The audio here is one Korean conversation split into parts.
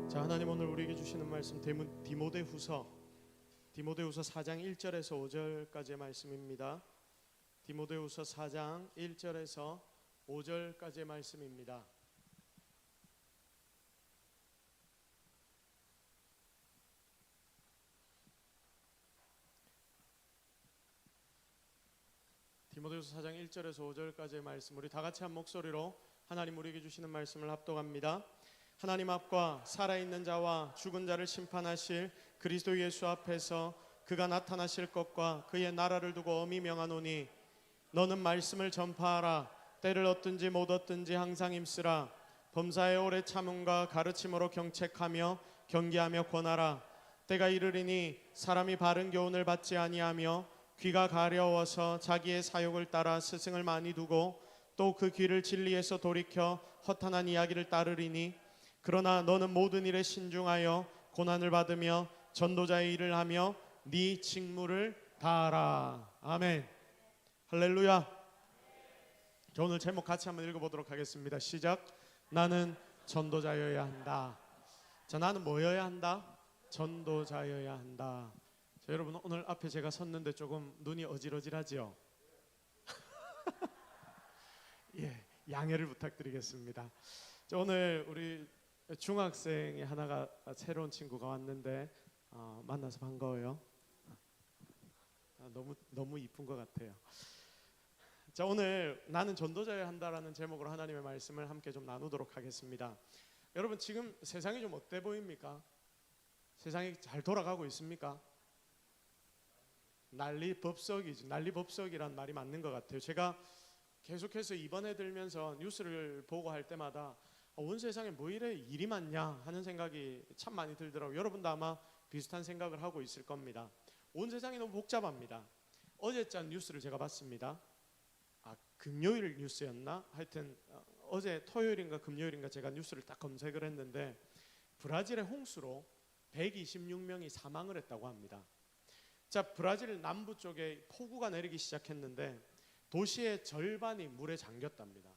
자, 하나님 오늘 우리에게 주시는 말씀 디모데후서 4장 1절에서 5절까지의 말씀입니다. 디모데후서 4장 1절에서 5절까지의 말씀입니다. 디모데후서 4장 1절에서 5절까지의 말씀, 우리 다 같이 한 목소리로 하나님 우리에게 주시는 말씀을 합독합니다. 하나님 앞과 살아있는 자와 죽은 자를 심판하실 그리스도 예수 앞에서 그가 나타나실 것과 그의 나라를 두고 엄히 명하노니 너는 말씀을 전파하라. 때를 얻든지 못 얻든지 항상 힘쓰라. 범사에 오래 참음과 가르침으로 경책하며 경계하며 권하라. 때가 이르리니 사람이 바른 교훈을 받지 아니하며 귀가 가려워서 자기의 사욕을 따라 스승을 많이 두고 또 그 귀를 진리에서 돌이켜 허탄한 이야기를 따르리니 그러나 너는 모든 일에 신중하여 고난을 받으며 전도자의 일을 하며 네 직무를 다하라. 아멘. 할렐루야. 자, 오늘 제목 같이 한번 읽어보도록 하겠습니다. 시작. 나는 전도자여야 한다. 자, 나는 뭐여야 한다? 전도자여야 한다. 자, 여러분 오늘 앞에 제가 섰는데 조금 눈이 어질어질하죠? 예, 양해를 부탁드리겠습니다. 자, 오늘 우리 중학생이 하나가 새로운 친구가 왔는데 만나서 반가워요. 너무 이쁜 것 같아요. 자, 오늘 나는 전도자여야 한다라는 제목으로 하나님의 말씀을 함께 좀 나누도록 하겠습니다. 여러분 지금 세상이 좀 어때 보입니까? 세상이 잘 돌아가고 있습니까? 난리법석이지. 난리법석이란 말이 맞는 것 같아요. 제가 계속해서 입원해 들면서 뉴스를 보고 할 때마다 온 세상에 뭐 이래 일이 많냐 하는 생각이 참 많이 들더라고요. 여러분도 아마 비슷한 생각을 하고 있을 겁니다. 온 세상이 너무 복잡합니다. 어제자 뉴스를 제가 봤습니다. 금요일 뉴스였나? 하여튼 어제 토요일인가 금요일인가 제가 뉴스를 딱 검색을 했는데 브라질의 홍수로 126명이 사망을 했다고 합니다. 자, 브라질 남부 쪽에 폭우가 내리기 시작했는데 도시의 절반이 물에 잠겼답니다.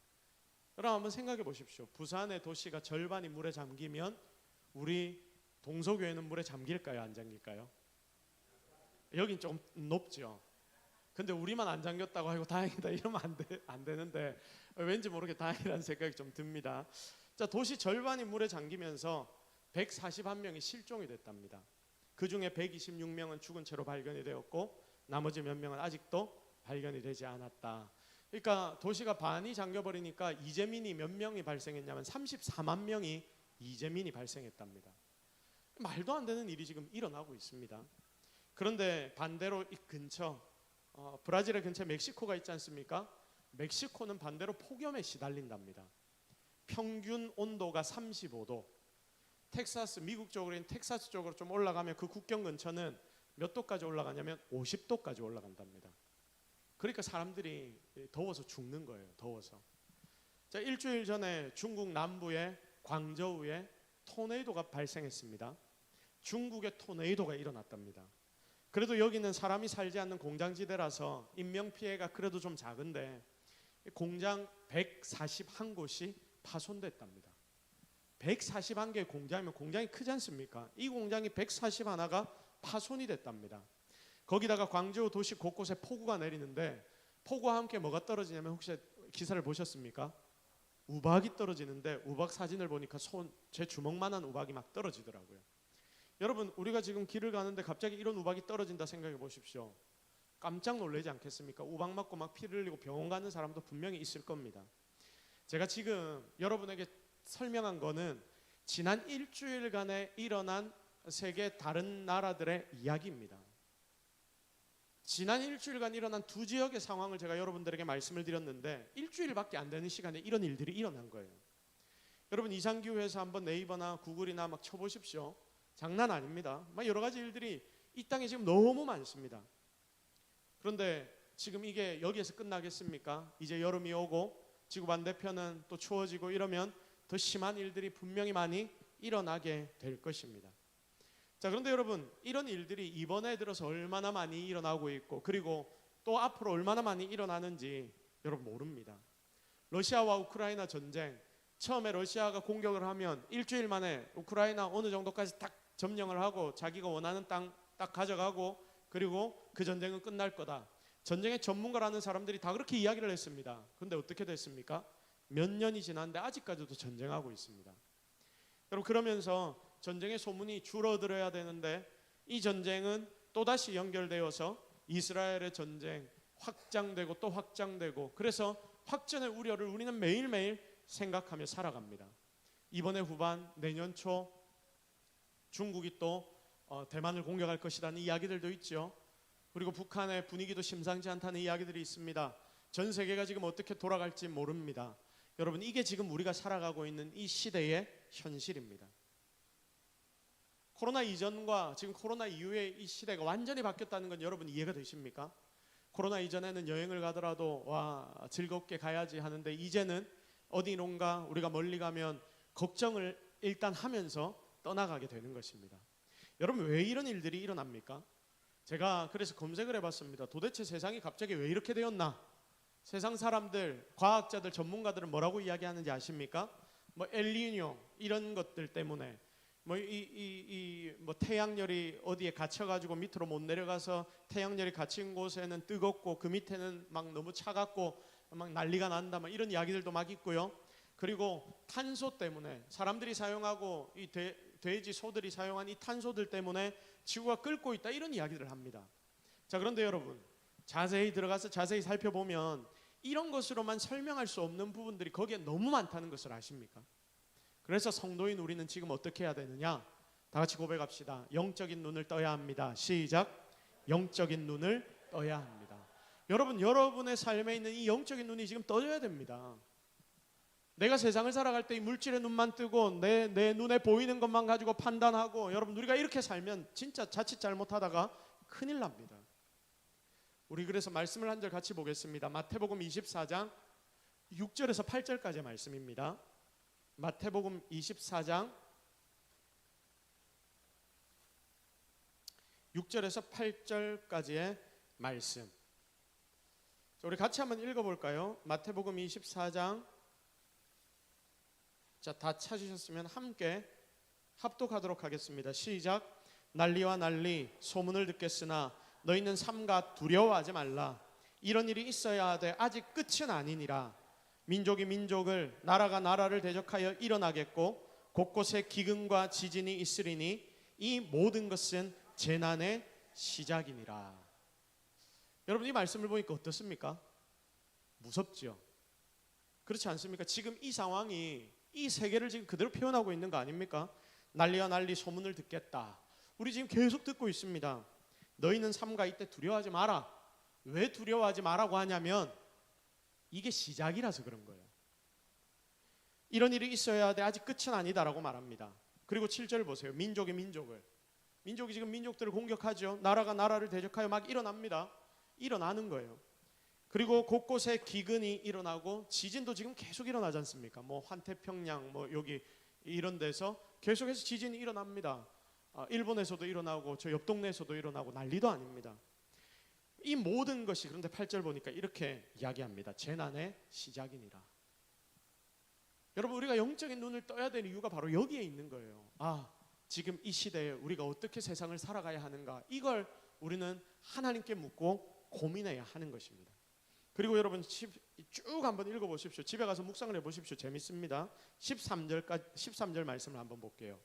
여러분 한번 생각해 보십시오. 부산의 도시가 절반이 물에 잠기면 우리 동서교회는 물에 잠길까요? 안 잠길까요? 여긴 조금 높죠. 근데 우리만 안 잠겼다고 하고 다행이다 이러면 안 되는데 왠지 모르게 다행이라는 생각이 좀 듭니다. 자, 도시 절반이 물에 잠기면서 141명이 실종이 됐답니다. 그 중에 126명은 죽은 채로 발견이 되었고 나머지 몇 명은 아직도 발견이 되지 않았다. 그러니까 도시가 반이 잠겨버리니까 이재민이 몇 명이 발생했냐면 34만 명이 이재민이 발생했답니다. 말도 안 되는 일이 지금 일어나고 있습니다. 그런데 반대로 이 근처 브라질의 근처에 멕시코가 있지 않습니까? 멕시코는 반대로 폭염에 시달린답니다. 평균 온도가 35도. 텍사스, 미국 쪽으로 있는 텍사스 쪽으로 좀 올라가면 그 국경 근처는 몇 도까지 올라가냐면 50도까지 올라간답니다. 그러니까 사람들이 더워서 죽는 거예요. 더워서. 자, 일주일 전에 중국 남부의 광저우에 토네이도가 발생했습니다. 중국의 토네이도가 일어났답니다. 그래도 여기는 사람이 살지 않는 공장지대라서 인명피해가 그래도 좀 작은데 공장 141곳이 파손됐답니다. 141개의 공장이면 공장이 크지 않습니까? 이 공장이 141개가 파손이 됐답니다. 거기다가 광저우 도시 곳곳에 폭우가 내리는데 폭우와 함께 뭐가 떨어지냐면 혹시 기사를 보셨습니까? 우박이 떨어지는데 우박 사진을 보니까 제 주먹만한 우박이 막 떨어지더라고요. 여러분 우리가 지금 길을 가는데 갑자기 이런 우박이 떨어진다 생각해 보십시오. 깜짝 놀라지 않겠습니까? 우박 맞고 막 피를 흘리고 병원 가는 사람도 분명히 있을 겁니다. 제가 지금 여러분에게 설명한 거는 지난 일주일간에 일어난 세계 다른 나라들의 이야기입니다. 지난 일주일간 일어난 두 지역의 상황을 제가 여러분들에게 말씀을 드렸는데 일주일밖에 안 되는 시간에 이런 일들이 일어난 거예요. 여러분 이상기후에서 한번 네이버나 구글이나 막 쳐보십시오. 장난 아닙니다. 막 여러 가지 일들이 이 땅에 지금 너무 많습니다. 그런데 지금 이게 여기에서 끝나겠습니까? 이제 여름이 오고 지구 반대편은 또 추워지고 이러면 더 심한 일들이 분명히 많이 일어나게 될 것입니다. 자, 그런데 여러분 이런 일들이 이번에 들어서 얼마나 많이 일어나고 있고 그리고 또 앞으로 얼마나 많이 일어나는지 여러분 모릅니다. 러시아와 우크라이나 전쟁, 처음에 러시아가 공격을 하면 일주일 만에 우크라이나 어느 정도까지 딱 점령을 하고 자기가 원하는 땅 딱 가져가고 그리고 그 전쟁은 끝날 거다. 전쟁의 전문가라는 사람들이 다 그렇게 이야기를 했습니다. 그런데 어떻게 됐습니까? 몇 년이 지났는데 아직까지도 전쟁하고 있습니다. 여러분, 그러면서 전쟁의 소문이 줄어들어야 되는데 이 전쟁은 또다시 연결되어서 이스라엘의 전쟁 확장되고 또 확장되고, 그래서 확전의 우려를 우리는 매일매일 생각하며 살아갑니다. 이번에 후반 내년 초 중국이 또 대만을 공격할 것이라는 이야기들도 있죠. 그리고 북한의 분위기도 심상치 않다는 이야기들이 있습니다. 전 세계가 지금 어떻게 돌아갈지 모릅니다. 여러분, 이게 지금 우리가 살아가고 있는 이 시대의 현실입니다. 코로나 이전과 지금 코로나 이후의 이 시대가 완전히 바뀌었다는 건 여러분 이해가 되십니까? 코로나 이전에는 여행을 가더라도 와 즐겁게 가야지 하는데 이제는 어디론가 우리가 멀리 가면 걱정을 일단 하면서 떠나가게 되는 것입니다. 여러분, 왜 이런 일들이 일어납니까? 제가 그래서 검색을 해봤습니다. 도대체 세상이 갑자기 왜 이렇게 되었나? 세상 사람들, 과학자들, 전문가들은 뭐라고 이야기하는지 아십니까? 뭐 엘니뇨 이런 것들 때문에 뭐 태양열이 어디에 갇혀가지고 밑으로 못 내려가서 태양열이 갇힌 곳에는 뜨겁고 그 밑에는 막 너무 차갑고 막 난리가 난다, 막 이런 이야기들도 막 있고요. 그리고 탄소 때문에 사람들이 사용하고 이 돼지 소들이 사용한 이 탄소들 때문에 지구가 끓고 있다, 이런 이야기를 합니다. 자, 그런데 여러분 자세히 들어가서 자세히 살펴보면 이런 것으로만 설명할 수 없는 부분들이 거기에 너무 많다는 것을 아십니까? 그래서 성도인 우리는 지금 어떻게 해야 되느냐? 다 같이 고백합시다. 영적인 눈을 떠야 합니다. 시작. 영적인 눈을 떠야 합니다. 여러분, 여러분의 삶에 있는 이 영적인 눈이 지금 떠져야 됩니다. 내가 세상을 살아갈 때 이 물질의 눈만 뜨고 내 눈에 보이는 것만 가지고 판단하고, 여러분 우리가 이렇게 살면 진짜 자칫 잘못하다가 큰일 납니다. 우리 그래서 말씀을 한 절 같이 보겠습니다. 마태복음 24장 6절에서 8절까지의 말씀입니다. 마태복음 24장 6절에서 8절까지의 말씀. 우리 같이 한번 읽어볼까요? 마태복음 24장. 자, 다 찾으셨으면 함께 합독하도록 하겠습니다. 시작. 난리와 난리 소문을 듣겠으나 너희는 삼가 두려워하지 말라. 이런 일이 있어야 하되 아직 끝은 아니니라. 민족이 민족을, 나라가 나라를 대적하여 일어나겠고 곳곳에 기근과 지진이 있으리니 이 모든 것은 재난의 시작이니라. 여러분, 이 말씀을 보니까 어떻습니까? 무섭죠? 그렇지 않습니까? 지금 이 상황이 이 세계를 지금 그대로 표현하고 있는 거 아닙니까? 난리와 난리 소문을 듣겠다. 우리 지금 계속 듣고 있습니다. 너희는 삼가 이때 두려워하지 마라. 왜 두려워하지 마라고 하냐면 이게 시작이라서 그런 거예요. 이런 일이 있어야 돼, 아직 끝은 아니다라고 말합니다. 그리고 7절 보세요. 민족이 지금 민족들을 공격하죠. 나라가 나라를 대적하여 막 일어납니다. 일어나는 거예요. 그리고 곳곳에 기근이 일어나고 지진도 지금 계속 일어나지 않습니까? 뭐 환태평양 뭐 여기 이런 데서 계속해서 지진이 일어납니다. 일본에서도 일어나고 저 옆 동네에서도 일어나고 난리도 아닙니다. 이 모든 것이, 그런데 8절 보니까 이렇게 이야기합니다. 재난의 시작이니라. 여러분, 우리가 영적인 눈을 떠야 되는 이유가 바로 여기에 있는 거예요. 지금 이 시대에 우리가 어떻게 세상을 살아가야 하는가, 이걸 우리는 하나님께 묻고 고민해야 하는 것입니다. 그리고 여러분 쭉 한번 읽어보십시오. 집에 가서 묵상을 해보십시오. 재밌습니다. 13절 말씀을 한번 볼게요.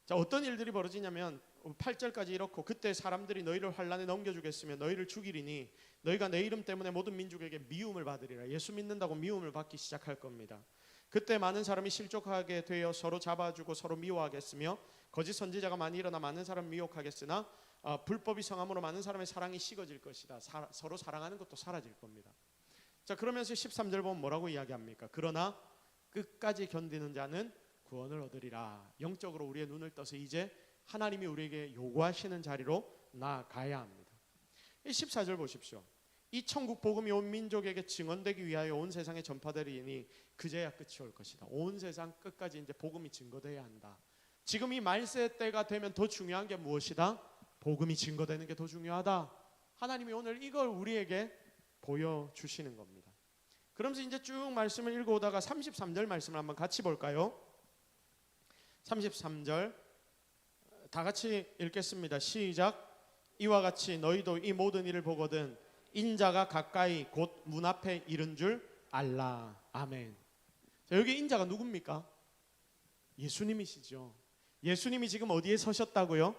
자, 어떤 일들이 벌어지냐면 8절까지 이렇고 그때 사람들이 너희를 환란에 넘겨주겠으며 너희를 죽이리니 너희가 내 이름 때문에 모든 민족에게 미움을 받으리라. 예수 믿는다고 미움을 받기 시작할 겁니다. 그때 많은 사람이 실족하게 되어 서로 잡아주고 서로 미워하겠으며 거짓 선지자가 많이 일어나 많은 사람 미혹하겠으나 불법이 성함으로 많은 사람의 사랑이 식어질 것이다. 서로 사랑하는 것도 사라질 겁니다. 자, 그러면서 13절 보면 뭐라고 이야기합니까? 그러나 끝까지 견디는 자는 구원을 얻으리라. 영적으로 우리의 눈을 떠서 이제 하나님이 우리에게 요구하시는 자리로 나아가야 합니다. 이 14절 보십시오. 이 천국 복음이 온 민족에게 증언되기 위하여 온 세상에 전파되리니 그제야 끝이 올 것이다. 온 세상 끝까지 이제 복음이 증거돼야 한다. 지금 이 말세 때가 되면 더 중요한 게 무엇이다? 복음이 증거되는 게 더 중요하다. 하나님이 오늘 이걸 우리에게 보여주시는 겁니다. 그러면서 이제 쭉 말씀을 읽어오다가 33절 말씀을 한번 같이 볼까요? 33절 다 같이 읽겠습니다. 시작. 이와 같이 너희도 이 모든 일을 보거든 인자가 가까이 곧 문 앞에 이른 줄 알라. 아멘. 자, 여기 인자가 누굽니까? 예수님이시죠. 예수님이 지금 어디에 서셨다고요?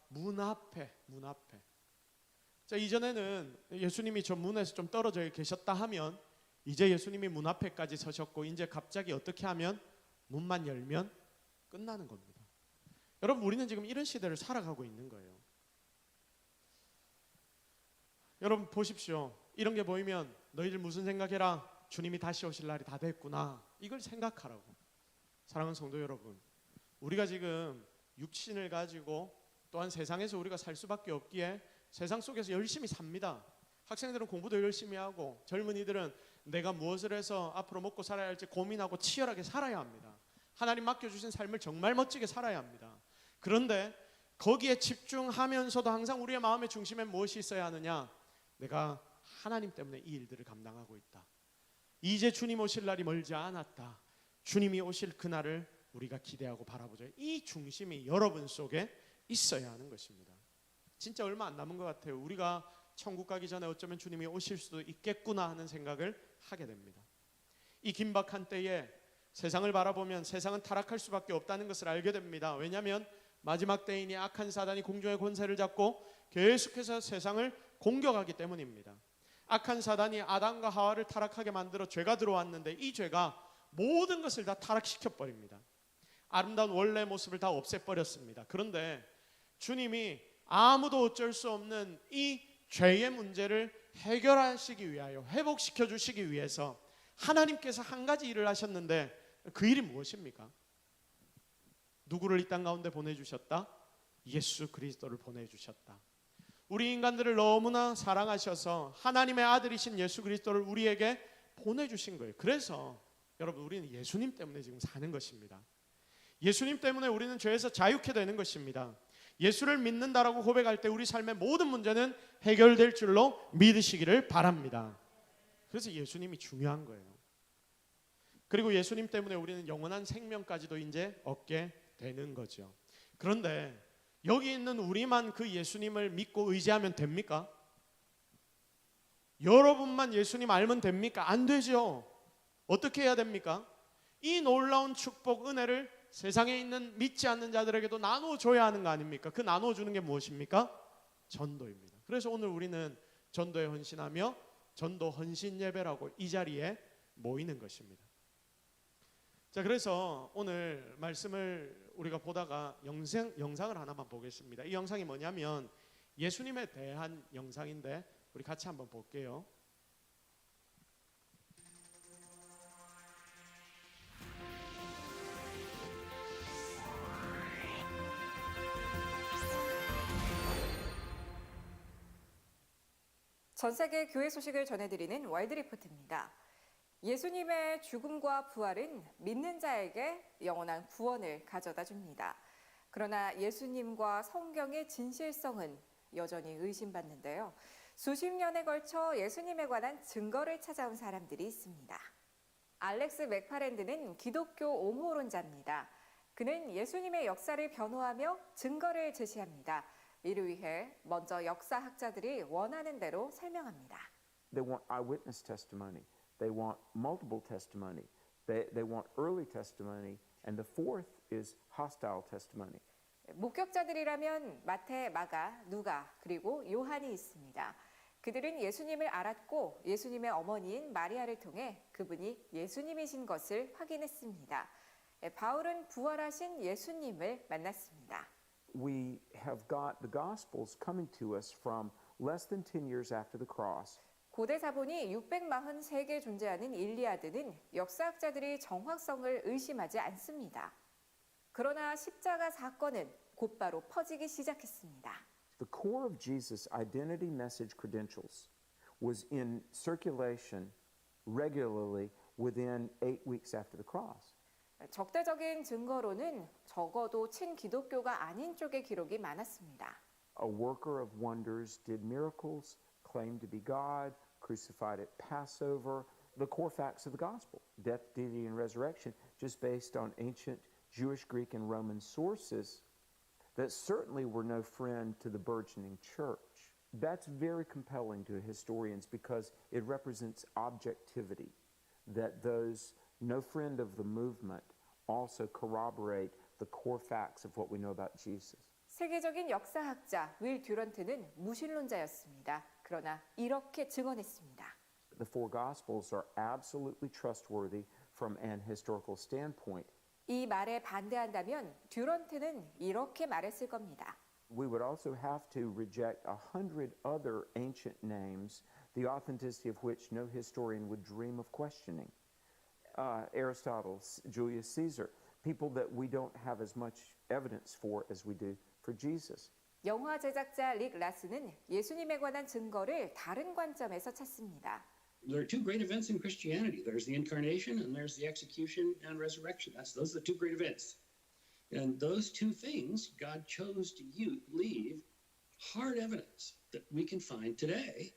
문 앞에. 자, 이전에는 예수님이 저 문에서 좀 떨어져 계셨다 하면 이제 예수님이 문 앞에까지 서셨고 이제 갑자기 어떻게 하면 문만 열면 끝나는 겁니다. 여러분, 우리는 지금 이런 시대를 살아가고 있는 거예요. 여러분 보십시오. 이런 게 보이면 너희들 무슨 생각해라? 주님이 다시 오실 날이 다 됐구나. 이걸 생각하라고. 사랑하는 성도 여러분, 우리가 지금 육신을 가지고 또한 세상에서 우리가 살 수밖에 없기에 세상 속에서 열심히 삽니다. 학생들은 공부도 열심히 하고 젊은이들은 내가 무엇을 해서 앞으로 먹고 살아야 할지 고민하고 치열하게 살아야 합니다. 하나님 맡겨주신 삶을 정말 멋지게 살아야 합니다. 그런데 거기에 집중하면서도 항상 우리의 마음의 중심에 무엇이 있어야 하느냐? 내가 하나님 때문에 이 일들을 감당하고 있다. 이제 주님 오실 날이 멀지 않았다. 주님이 오실 그날을 우리가 기대하고 바라보자. 이 중심이 여러분 속에 있어야 하는 것입니다. 진짜 얼마 안 남은 것 같아요. 우리가 천국 가기 전에 어쩌면 주님이 오실 수도 있겠구나 하는 생각을 하게 됩니다. 이 긴박한 때에 세상을 바라보면 세상은 타락할 수밖에 없다는 것을 알게 됩니다. 왜냐하면 마지막 때이니 악한 사단이 공중의 권세를 잡고 계속해서 세상을 공격하기 때문입니다. 악한 사단이 아담과 하와를 타락하게 만들어 죄가 들어왔는데 이 죄가 모든 것을 다 타락시켜 버립니다. 아름다운 원래 모습을 다 없애버렸습니다. 그런데 주님이 아무도 어쩔 수 없는 이 죄의 문제를 해결하시기 위하여 회복시켜 주시기 위해서 하나님께서 한 가지 일을 하셨는데 그 일이 무엇입니까? 누구를 이 땅 가운데 보내주셨다? 예수 그리스도를 보내주셨다. 우리 인간들을 너무나 사랑하셔서 하나님의 아들이신 예수 그리스도를 우리에게 보내주신 거예요. 그래서 여러분, 우리는 예수님 때문에 지금 사는 것입니다. 예수님 때문에 우리는 죄에서 자유케 되는 것입니다. 예수를 믿는다라고 고백할 때 우리 삶의 모든 문제는 해결될 줄로 믿으시기를 바랍니다. 그래서 예수님이 중요한 거예요. 그리고 예수님 때문에 우리는 영원한 생명까지도 이제 얻게 되는 거죠. 그런데 여기 있는 우리만 그 예수님을 믿고 의지하면 됩니까? 여러분만 예수님 알면 됩니까? 안 되죠. 어떻게 해야 됩니까? 이 놀라운 축복, 은혜를 세상에 있는 믿지 않는 자들에게도 나눠줘야 하는 거 아닙니까? 그 나눠주는 게 무엇입니까? 전도입니다. 그래서 오늘 우리는 전도에 헌신하며 전도 헌신 예배라고 이 자리에 모이는 것입니다. 자, 그래서 오늘 말씀을 우리가 보다가 영상을 하나만 보겠습니다. 이 영상이 뭐냐면 예수님에 대한 영상인데 우리 같이 한번 볼게요. 전 세계 교회 소식을 전해드리는 월드리포트입니다. 예수님의 죽음과 부활은 믿는 자에게 영원한 구원을 가져다 줍니다. 그러나 예수님과 성경의 진실성은 여전히 의심받는데요. 수십 년에 걸쳐 예수님에 관한 증거를 찾아온 사람들이 있습니다. 알렉스 맥파랜드는 기독교 옹호론자입니다. 그는 예수님의 역사를 변호하며 증거를 제시합니다. 이를 위해 먼저 역사학자들이 원하는 대로 설명합니다. They want eyewitness testimony. They want multiple testimony. They want early testimony. And the fourth is hostile testimony. 목격자들이라면 마태, 마가, 누가, 그리고 요한이 있습니다. 그들은 예수님을 알았고 예수님의 어머니인 마리아를 통해 그분이 예수님이신 것을 확인했습니다. 바울은 부활하신 예수님을 만났습니다. We have got the Gospels coming to us from less than 10 years after the cross. 고대 사본이 643개 존재하는 일리아드는 역사학자들이 정확성을 의심하지 않습니다. 그러나 십자가 사건은 곧바로 퍼지기 시작했습니다. The core of Jesus' identity message credentials was in circulation regularly within 8 weeks after the cross. 적대적인 증거로는 적어도 친기독교가 아닌 쪽의 기록이 많았습니다. A worker of wonders did miracles, claimed to be God, crucified at Passover, the core facts of the gospel: death, deity, and resurrection, just based on ancient Jewish, Greek, and Roman sources that certainly were no friend to the burgeoning church. That's very compelling to historians because it represents objectivity, that those no friend of the movement also corroborate the core facts of what we know about Jesus. 세계적인 역사학자 윌 듀런트는 무신론자였습니다. 그러나 이렇게 증언했습니다. The four Gospels are absolutely trustworthy from an historical standpoint. 이 말에 반대한다면 듀런트는 이렇게 말했을 겁니다. We would also have to reject 100 other ancient names, the authenticity of which no historian would dream of questioning. Aristotle, Julius Caesar, people that we don't have as much evidence for as we do for Jesus. 영화 제작자 릭 라스는 예수님에 관한 증거를 다른 관점에서 찾습니다. There are two great events in Christianity. There's the incarnation and there's the execution and resurrection. Those are the two great events. And those two things, God chose to leave hard evidence that we can find today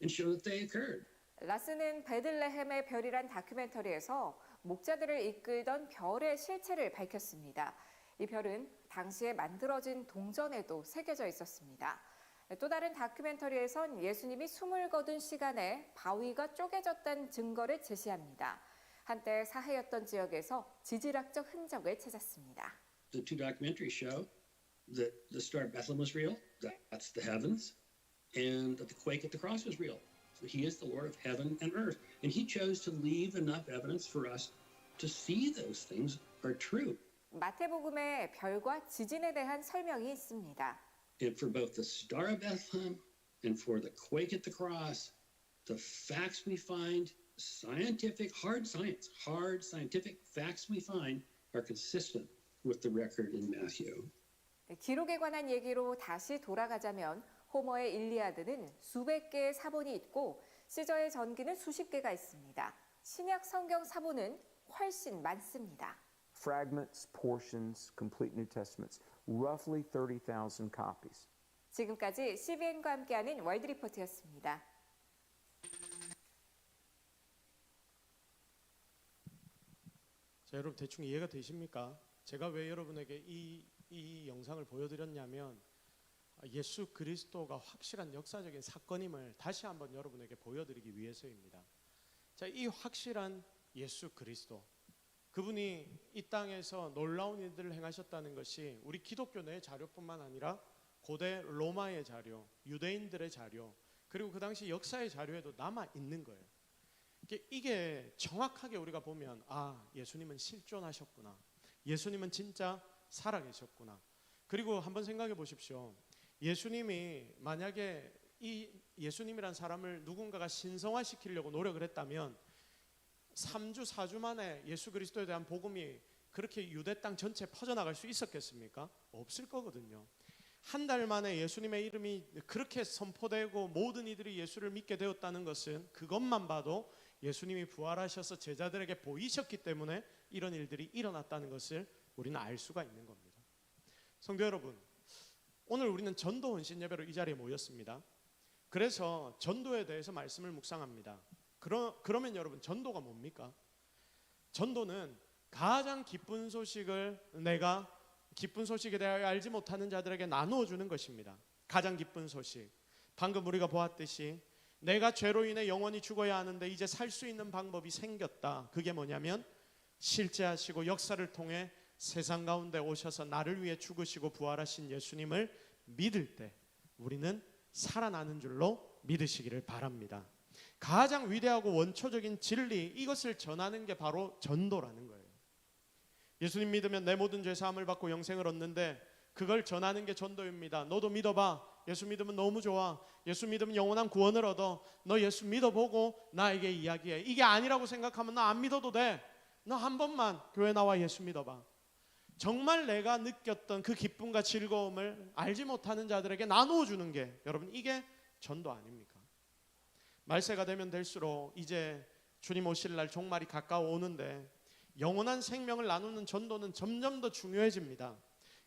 and show that they occurred. 라스는 베들레헴의 별이란 다큐멘터리에서 목자들을 이끌던 별의 실체를 밝혔습니다. 이 별은 당시에 만들어진 동전에도 새겨져 있었습니다. 또 다른 다큐멘터리에선 예수님이 숨을 거둔 시간에 바위가 쪼개졌다는 증거를 제시합니다. 한때 사해였던 지역에서 지질학적 흔적을 찾았습니다. The two documentaries show that the star of Bethlehem was real, that's the heavens, and that the quake at the cross was real. So he is the Lord of heaven and earth. And he chose to leave enough evidence for us to see those things are true. 마태복음에 별과 지진에 대한 설명이 있습니다. And for both the star of Bethlehem and for the quake at the cross, the facts we find, hard scientific facts we find are consistent with the record in Matthew. 기록에 관한 얘기로 다시 돌아가자면 호머의 일리아드는 수백 개의 사본이 있고 시저의 전기는 수십 개가 있습니다. 신약 성경 사본은 훨씬 많습니다. Fragments, portions, complete New Testaments, roughly 30,000 copies. 지금까지 CBN과 함께하는 월드 리포트였습니다. 자, 여러분 대충 이해가 되십니까? 제가 왜 여러분에게 이 영상을 보여드렸냐면 예수 그리스도가 확실한 역사적인 사건임을 다시 한번 여러분에게 보여드리기 위해서입니다. 자, 이 확실한 예수 그리스도, 그분이 이 땅에서 놀라운 일들을 행하셨다는 것이 우리 기독교 내 자료뿐만 아니라 고대 로마의 자료, 유대인들의 자료, 그리고 그 당시 역사의 자료에도 남아 있는 거예요. 이게 정확하게 우리가 보면 예수님은 실존하셨구나, 예수님은 진짜 살아계셨구나. 그리고 한번 생각해 보십시오. 예수님이 만약에 이 예수님이란 사람을 누군가가 신성화시키려고 노력을 했다면 3주 4주 만에 예수 그리스도에 대한 복음이 그렇게 유대 땅 전체에 퍼져나갈 수 있었겠습니까? 없을 거거든요. 한 달 만에 예수님의 이름이 그렇게 선포되고 모든 이들이 예수를 믿게 되었다는 것은 그것만 봐도 예수님이 부활하셔서 제자들에게 보이셨기 때문에 이런 일들이 일어났다는 것을 우리는 알 수가 있는 겁니다. 성도 여러분, 오늘 우리는 전도 헌신 예배로 이 자리에 모였습니다. 그래서 전도에 대해서 말씀을 묵상합니다. 그러면 여러분, 전도가 뭡니까? 전도는 가장 기쁜 소식을 내가 기쁜 소식에 대하여 알지 못하는 자들에게 나누어 주는 것입니다. 가장 기쁜 소식. 방금 우리가 보았듯이 내가 죄로 인해 영원히 죽어야 하는데 이제 살 수 있는 방법이 생겼다. 그게 뭐냐면 실제하시고 역사를 통해 세상 가운데 오셔서 나를 위해 죽으시고 부활하신 예수님을 믿을 때 우리는 살아나는 줄로 믿으시기를 바랍니다. 가장 위대하고 원초적인 진리, 이것을 전하는 게 바로 전도라는 거예요. 예수님 믿으면 내 모든 죄 사함을 받고 영생을 얻는데 그걸 전하는 게 전도입니다. 너도 믿어봐. 예수 믿으면 너무 좋아. 예수 믿으면 영원한 구원을 얻어. 너 예수 믿어보고 나에게 이야기해. 이게 아니라고 생각하면 나 안 믿어도 돼. 너 한 번만 교회 나와 예수 믿어봐. 정말 내가 느꼈던 그 기쁨과 즐거움을 알지 못하는 자들에게 나누어 주는 게, 여러분, 이게 전도 아닙니까? 말세가 되면 될수록 이제 주님 오실 날 종말이 가까워 오는데 영원한 생명을 나누는 전도는 점점 더 중요해집니다.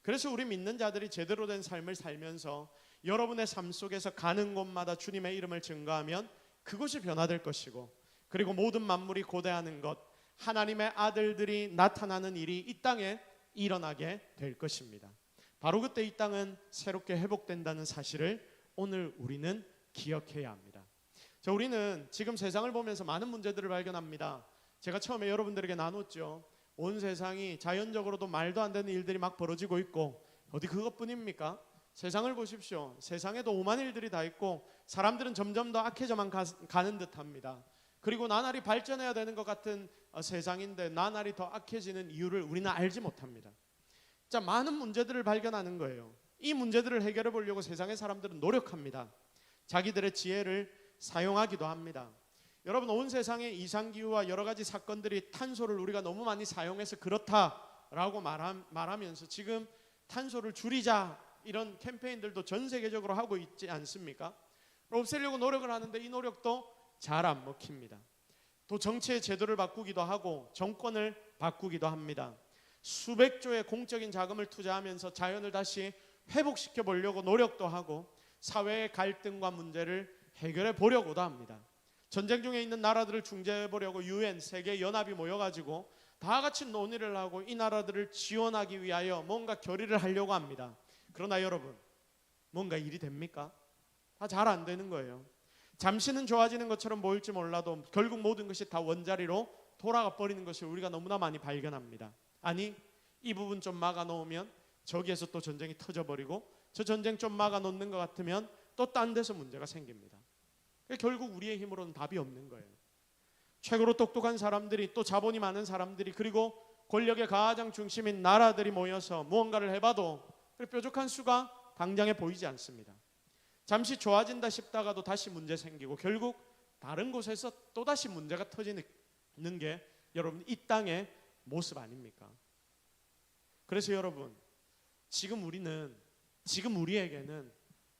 그래서 우리 믿는 자들이 제대로 된 삶을 살면서 여러분의 삶 속에서 가는 곳마다 주님의 이름을 증거하면 그것이 변화될 것이고, 그리고 모든 만물이 고대하는 것, 하나님의 아들들이 나타나는 일이 이 땅에 일어나게 될 것입니다. 바로 그때 이 땅은 새롭게 회복된다는 사실을 오늘 우리는 기억해야 합니다. 자, 우리는 지금 세상을 보면서 많은 문제들을 발견합니다. 제가 처음에 여러분들에게 나눴죠. 온 세상이 자연적으로도 말도 안 되는 일들이 막 벌어지고 있고, 어디 그것뿐입니까? 세상을 보십시오. 세상에도 오만 일들이 다 있고 사람들은 점점 더 악해져만 가는 듯합니다. 그리고 나날이 발전해야 되는 것 같은 세상인데 나날이 더 악해지는 이유를 우리는 알지 못합니다. 자, 많은 문제들을 발견하는 거예요. 이 문제들을 해결해 보려고 세상의 사람들은 노력합니다. 자기들의 지혜를 사용하기도 합니다. 여러분, 온 세상의 이상기후와 여러 가지 사건들이 탄소를 우리가 너무 많이 사용해서 그렇다라고 말하면서 지금 탄소를 줄이자 이런 캠페인들도 전 세계적으로 하고 있지 않습니까? 없애려고 노력을 하는데 이 노력도 잘 안 먹힙니다. 또 정치의 제도를 바꾸기도 하고 정권을 바꾸기도 합니다. 수백 조의 공적인 자금을 투자하면서 자연을 다시 회복시켜 보려고 노력도 하고 사회의 갈등과 문제를 해결해 보려고도 합니다. 전쟁 중에 있는 나라들을 중재해 보려고 UN 세계 연합이 모여가지고 다 같이 논의를 하고 이 나라들을 지원하기 위하여 뭔가 결의를 하려고 합니다. 그러나 여러분, 뭔가 일이 됩니까? 다 잘 안 되는 거예요. 잠시는 좋아지는 것처럼 보일지 몰라도 결국 모든 것이 다 원자리로 돌아가 버리는 것을 우리가 너무나 많이 발견합니다. 아니, 이 부분 좀 막아 놓으면 저기에서 또 전쟁이 터져버리고 저 전쟁 좀 막아 놓는 것 같으면 또 딴 데서 문제가 생깁니다. 결국 우리의 힘으로는 답이 없는 거예요. 최고로 똑똑한 사람들이, 또 자본이 많은 사람들이, 그리고 권력의 가장 중심인 나라들이 모여서 무언가를 해봐도 뾰족한 수가 당장에 보이지 않습니다. 잠시 좋아진다 싶다가도 다시 문제 생기고 결국 다른 곳에서 또다시 문제가 터지는 게 여러분 이 땅의 모습 아닙니까? 그래서 여러분, 지금 우리에게는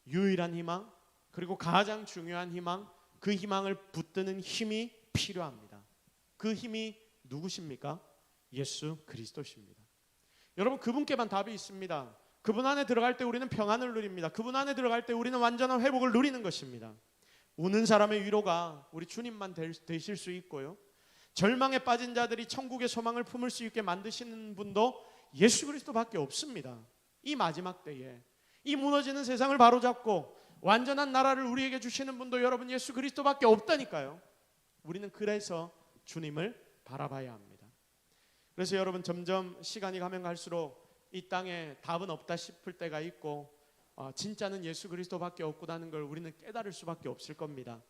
유일한 희망, 그리고 가장 중요한 희망, 그 희망을 붙드는 힘이 필요합니다. 그 힘이 누구십니까? 예수 그리스도십니다. 여러분, 그분께만 답이 있습니다. 그분 안에 들어갈 때 우리는 평안을 누립니다. 그분 안에 들어갈 때 우리는 완전한 회복을 누리는 것입니다. 우는 사람의 위로가 우리 주님만 되실 수 있고요, 절망에 빠진 자들이 천국의 소망을 품을 수 있게 만드시는 분도 예수 그리스도밖에 없습니다. 이 마지막 때에 이 무너지는 세상을 바로잡고 완전한 나라를 우리에게 주시는 분도 여러분 예수 그리스도밖에 없다니까요. 우리는 그래서 주님을 바라봐야 합니다. 그래서 여러분, 점점 시간이 가면 갈수록 이 땅에 답은 없다 싶을 때가 있고 진짜는 예수 그리스도밖에 없구나는 걸 우리는 깨달을 수밖에 없을 겁니다.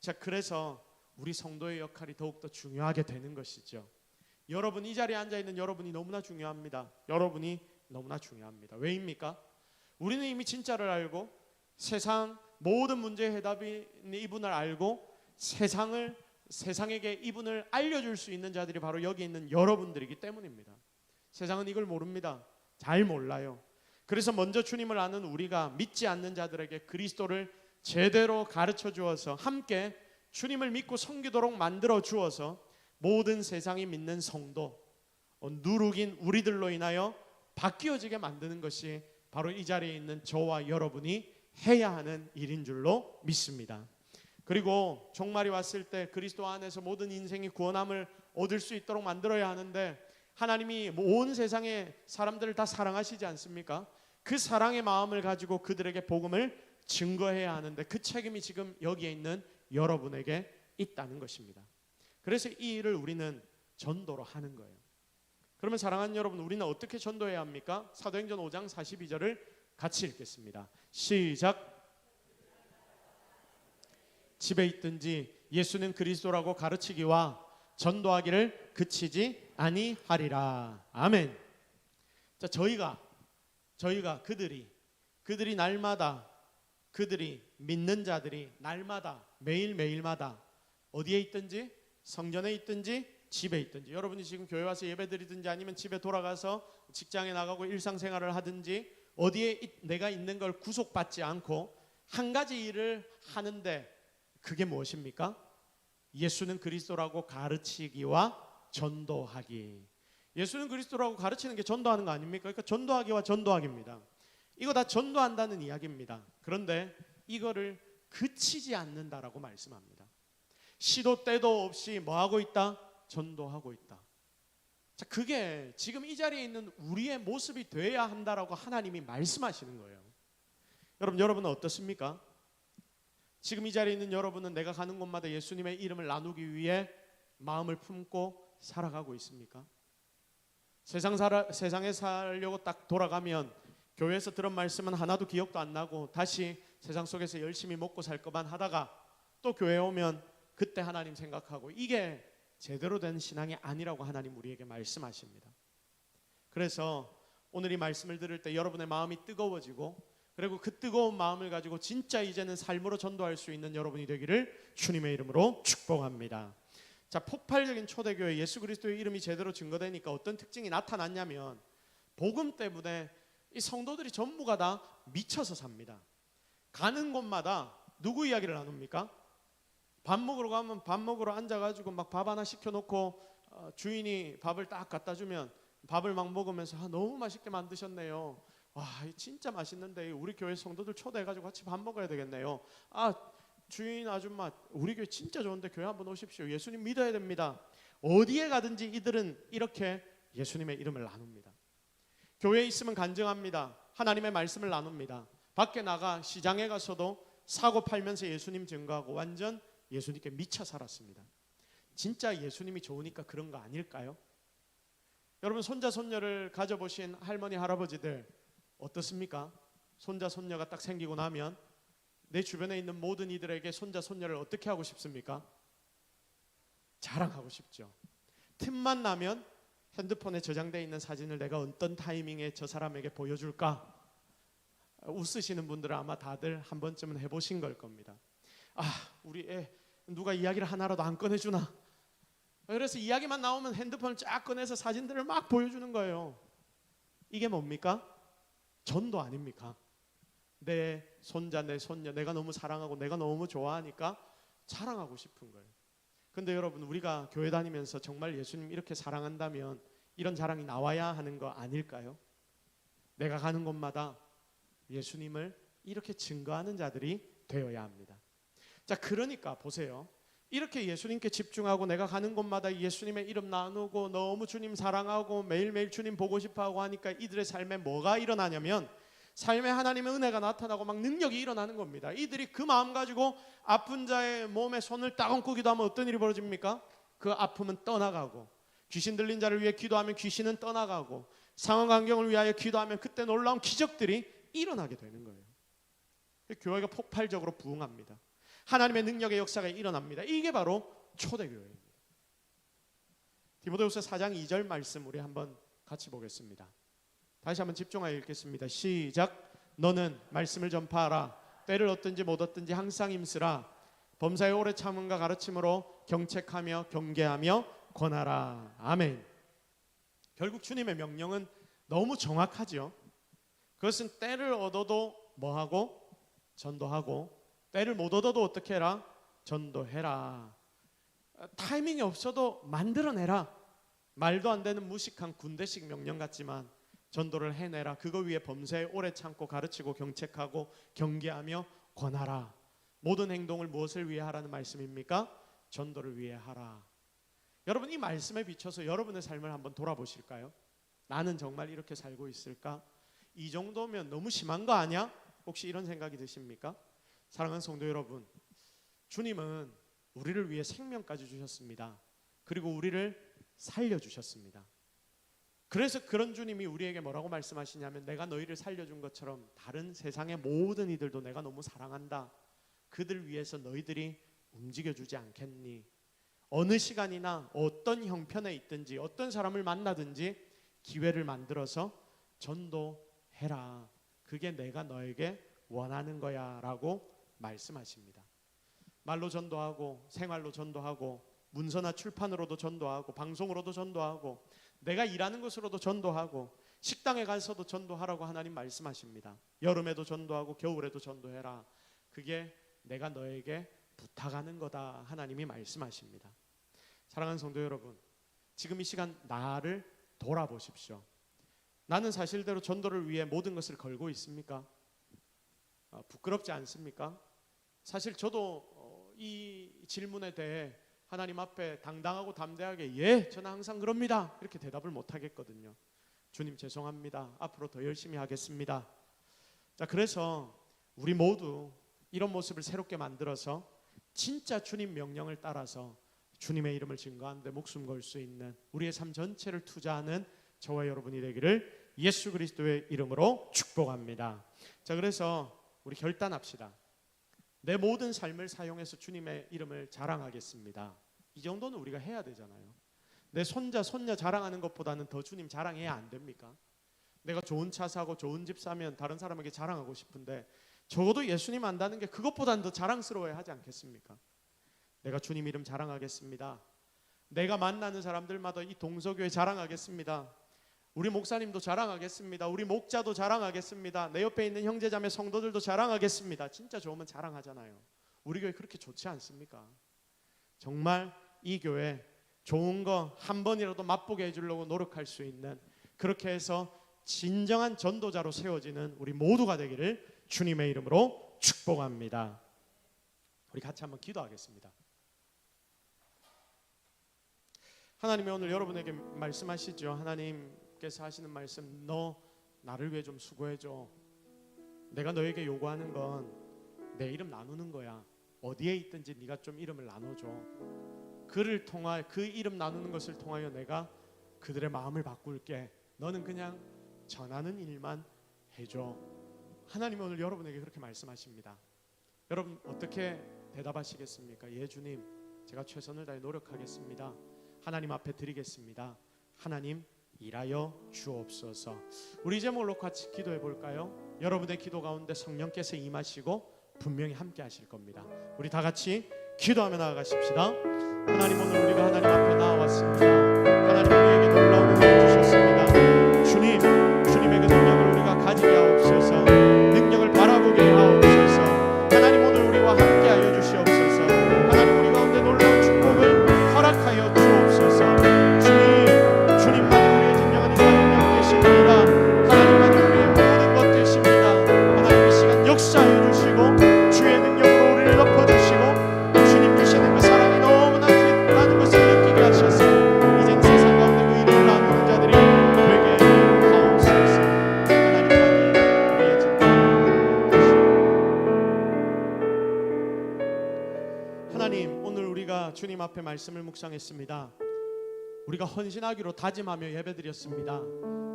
자, 그래서 우리 성도의 역할이 더욱더 중요하게 되는 것이죠. 여러분, 이 자리에 앉아있는 여러분이 너무나 중요합니다. 여러분이 너무나 중요합니다. 왜입니까? 우리는 이미 진짜를 알고 세상 모든 문제의 해답인 이분을 알고 세상에게 이분을 알려줄 수 있는 자들이 바로 여기 있는 여러분들이기 때문입니다. 세상은 이걸 모릅니다. 잘 몰라요. 그래서 먼저 주님을 아는 우리가 믿지 않는 자들에게 그리스도를 제대로 가르쳐 주어서 함께 주님을 믿고 섬기도록 만들어 주어서 모든 세상이 믿는 성도, 누룩인 우리들로 인하여 바뀌어지게 만드는 것이 바로 이 자리에 있는 저와 여러분이 해야 하는 일인 줄로 믿습니다. 그리고 종말이 왔을 때 그리스도 안에서 모든 인생이 구원함을 얻을 수 있도록 만들어야 하는데, 하나님이 온 세상의 사람들을 다 사랑하시지 않습니까? 그 사랑의 마음을 가지고 그들에게 복음을 증거해야 하는데 그 책임이 지금 여기에 있는 여러분에게 있다는 것입니다. 그래서 이 일을 우리는 전도로 하는 거예요. 그러면 사랑하는 여러분, 우리는 어떻게 전도해야 합니까? 사도행전 5장 42절을 같이 읽겠습니다. 시작. 집에 있든지 예수는 그리스도라고 가르치기와 전도하기를 그치지 아니하리라. 아멘. 자, 저희가 그들이 날마다, 그들이 믿는 자들이 날마다 매일마다 어디에 있든지, 성전에 있든지 집에 있든지, 여러분이 지금 교회 와서 예배드리든지 아니면 집에 돌아가서 직장에 나가고 일상생활을 하든지 어디에 내가 있는 걸 구속받지 않고 한 가지 일을 하는데, 그게 무엇입니까? 예수는 그리스도라고 가르치기와 전도하기. 예수는 그리스도라고 가르치는 게 전도하는 거 아닙니까? 그러니까 전도하기와 전도하기입니다. 이거 다 전도한다는 이야기입니다. 그런데 이거를 그치지 않는다라고 말씀합니다. 시도 때도 없이 뭐 하고 있다? 전도하고 있다. 자, 그게 지금 이 자리에 있는 우리의 모습이 돼야 한다라고 하나님이 말씀하시는 거예요. 여러분은 어떻습니까? 지금 이 자리에 있는 여러분은 내가 가는 곳마다 예수님의 이름을 나누기 위해 마음을 품고 살아가고 있습니까? 세상에 살려고 딱 돌아가면 교회에서 들은 말씀은 하나도 기억도 안 나고 다시 세상 속에서 열심히 먹고 살 것만 하다가 또 교회에 오면 그때 하나님 생각하고, 이게 제대로 된 신앙이 아니라고 하나님 우리에게 말씀하십니다. 그래서 오늘 이 말씀을 들을 때 여러분의 마음이 뜨거워지고, 그리고 그 뜨거운 마음을 가지고 진짜 이제는 삶으로 전도할 수 있는 여러분이 되기를 주님의 이름으로 축복합니다. 자, 폭발적인 초대교회, 예수 그리스도의 이름이 제대로 증거되니까 어떤 특징이 나타났냐면, 복음 때문에 이 성도들이 전부가 다 미쳐서 삽니다. 가는 곳마다 누구 이야기를 나눕니까? 밥 먹으러 가면 밥 먹으러 앉아가지고 막 밥 하나 시켜놓고 주인이 밥을 딱 갖다 주면 밥을 막 먹으면서 너무 맛있게 만드셨네요. 와, 진짜 맛있는데 우리 교회 성도들 초대해가지고 같이 밥 먹어야 되겠네요. 주인 아줌마, 우리 교회 진짜 좋은데 교회 한번 오십시오. 예수님 믿어야 됩니다. 어디에 가든지 이들은 이렇게 예수님의 이름을 나눕니다. 교회에 있으면 간증합니다. 하나님의 말씀을 나눕니다. 밖에 나가 시장에 가서도 사고 팔면서 예수님 증거하고 완전 예수님께 미쳐 살았습니다. 진짜 예수님이 좋으니까 그런 거 아닐까요? 여러분, 손자 손녀를 가져보신 할머니 할아버지들 어떻습니까? 손자 손녀가 딱 생기고 나면 내 주변에 있는 모든 이들에게 손자 손녀를 어떻게 하고 싶습니까? 자랑하고 싶죠. 틈만 나면 핸드폰에 저장되어 있는 사진을 내가 어떤 타이밍에 저 사람에게 보여줄까? 웃으시는 분들은 아마 다들 한 번쯤은 해보신 걸 겁니다. 우리 애 누가 이야기를 하나라도 안 꺼내주나? 그래서 이야기만 나오면 핸드폰을 쫙 꺼내서 사진들을 막 보여주는 거예요. 이게 뭡니까? 전도 아닙니까? 내 손자, 내 손녀 내가 너무 사랑하고 내가 너무 좋아하니까 자랑하고 싶은 거예요. 근데 여러분, 우리가 교회 다니면서 정말 예수님 이렇게 사랑한다면 이런 자랑이 나와야 하는 거 아닐까요? 내가 가는 곳마다 예수님을 이렇게 증거하는 자들이 되어야 합니다. 자, 그러니까 보세요. 이렇게 예수님께 집중하고 내가 가는 곳마다 예수님의 이름 나누고 너무 주님 사랑하고 매일매일 주님 보고 싶어하고 하니까 이들의 삶에 뭐가 일어나냐면 삶에 하나님의 은혜가 나타나고 막 능력이 일어나는 겁니다. 이들이 그 마음 가지고 아픈 자의 몸에 손을 딱 얹고 기도하면 어떤 일이 벌어집니까? 그 아픔은 떠나가고, 귀신 들린 자를 위해 기도하면 귀신은 떠나가고, 상황 환경을 위하여 기도하면 그때 놀라운 기적들이 일어나게 되는 거예요. 교회가 폭발적으로 부흥합니다. 하나님의 능력의 역사가 일어납니다. 이게 바로 초대교회입니다. 디모데후서 4장 2절 말씀 우리 한번 같이 보겠습니다. 다시 한번 집중하여 읽겠습니다. 시작. 너는 말씀을 전파하라. 때를 얻든지 못 얻든지 항상 힘쓰라. 범사에 오래 참음과 가르침으로 경책하며 경계하며 권하라. 아멘. 결국 주님의 명령은 너무 정확하죠. 그것은 때를 얻어도 뭐하고? 전도하고, 때를 못 얻어도 어떻게 해라? 전도해라. 타이밍이 없어도 만들어내라. 말도 안 되는 무식한 군대식 명령 같지만 전도를 해내라. 그거 위에 범사에 오래 참고 가르치고 경책하고 경계하며 권하라. 모든 행동을 무엇을 위해 하라는 말씀입니까? 전도를 위해 하라. 여러분, 이 말씀에 비춰서 여러분의 삶을 한번 돌아보실까요? 나는 정말 이렇게 살고 있을까? 이 정도면 너무 심한 거 아니야? 혹시 이런 생각이 드십니까? 사랑하는 성도 여러분, 주님은 우리를 위해 생명까지 주셨습니다. 그리고 우리를 살려주셨습니다. 그래서 그런 주님이 우리에게 뭐라고 말씀하시냐면, 내가 너희를 살려준 것처럼 다른 세상의 모든 이들도 내가 너무 사랑한다. 그들 위해서 너희들이 움직여주지 않겠니? 어느 시간이나 어떤 형편에 있든지 어떤 사람을 만나든지 기회를 만들어서 전도해라. 그게 내가 너에게 원하는 거야 라고 말씀하십니다. 말로 전도하고, 생활로 전도하고, 문서나 출판으로도 전도하고, 방송으로도 전도하고, 내가 일하는 곳으로도 전도하고, 식당에 가서도 전도하라고 하나님 말씀하십니다. 여름에도 전도하고 겨울에도 전도해라. 그게 내가 너에게 부탁하는 거다 하나님이 말씀하십니다. 사랑하는 성도 여러분, 지금 이 시간 나를 돌아보십시오. 나는 사실대로 전도를 위해 모든 것을 걸고 있습니까? 부끄럽지 않습니까? 사실 저도 이 질문에 대해 하나님 앞에 당당하고 담대하게 예, 저는 항상 그럽니다 이렇게 대답을 못 하겠거든요. 주님 죄송합니다. 앞으로 더 열심히 하겠습니다. 자, 그래서 우리 모두 이런 모습을 새롭게 만들어서 진짜 주님 명령을 따라서 주님의 이름을 증거하는 데 목숨 걸 수 있는 우리의 삶 전체를 투자하는 저와 여러분이 되기를 예수 그리스도의 이름으로 축복합니다. 자, 그래서 우리 결단합시다. 내 모든 삶을 사용해서 주님의 이름을 자랑하겠습니다. 이 정도는 우리가 해야 되잖아요. 내 손자 손녀 자랑하는 것보다는 더 주님 자랑해야 안 됩니까? 내가 좋은 차 사고 좋은 집 사면 다른 사람에게 자랑하고 싶은데 적어도 예수님 안다는 게 그것보다는 더 자랑스러워야 하지 않겠습니까? 내가 주님 이름 자랑하겠습니다. 내가 만나는 사람들마다 이 동서교회 자랑하겠습니다. 우리 목사님도 자랑하겠습니다. 우리 목자도 자랑하겠습니다. 내 옆에 있는 형제자매 성도들도 자랑하겠습니다. 진짜 좋으면 자랑하잖아요. 우리 교회 그렇게 좋지 않습니까? 정말 이 교회 좋은 거 한 번이라도 맛보게 해주려고 노력할 수 있는, 그렇게 해서 진정한 전도자로 세워지는 우리 모두가 되기를 주님의 이름으로 축복합니다. 우리 같이 한번 기도하겠습니다. 하나님이 오늘 여러분에게 말씀하시죠. 하나님께서 하시는 말씀, 너 나를 위해 좀 수고해줘. 내가 너에게 요구하는 건 내 이름 나누는 거야. 어디에 있든지 네가 좀 이름을 나눠줘. 그를 통하여, 그 이름 나누는 것을 통하여 내가 그들의 마음을 바꿀게. 너는 그냥 전하는 일만 해줘. 하나님은 오늘 여러분에게 그렇게 말씀하십니다. 여러분 어떻게 대답하시겠습니까? 예, 주님, 제가 최선을 다해 노력하겠습니다. 하나님 앞에 드리겠습니다. 하나님 일하여 주옵소서. 우리 제목으로 같이 기도해 볼까요? 여러분의 기도 가운데 성령께서 임하시고 분명히 함께 하실 겁니다. 우리 다 같이 기도하며 나아가십시다. 하나님, 오늘 우리가 하나님 앞에 나와왔습니다. 하나님 우리에게 놀라운 은혜를 주셨습니다. 주님, 주님의 그 능력을 우리가 가지게 하옵소서. 능력을 바라보게 하옵소서. 하나님, 오늘 우리와 함께 하여 주시옵소서. 하나님, 우리 가운데 놀라운 축복을 허락하여 주옵소서. 주님만이 우리의 진정한 능력 되십니다. 하나님만이 우리의 모든 것 되십니다. 하나님, 이 시간 역사하여 주시고 주의 능력으로 우리를 덮어주시고 주님 주시는 그 사랑이 너무나 크다는 것을 느끼게 하셔서 이젠 세상 가운데 그 이름을 나누는 자들이 되게 하옵소서. 하나님만이 우리의 진정한 되십니다. 하나님, 오늘 우리가 주님 앞에 말씀을 묵상했습니다. 우리가 헌신하기로 다짐하며 예배드렸습니다.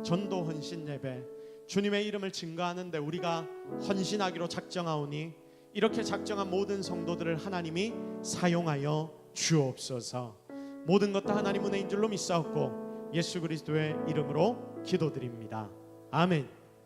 전도 헌신 예배, 주님의 이름을 증거하는데 우리가 헌신하기로 작정하오니 이렇게 작정한 모든 성도들을 하나님이 사용하여 주옵소서. 모든 것 다 하나님 은혜인 줄로 믿사옵고 예수 그리스도의 이름으로 기도드립니다. 아멘.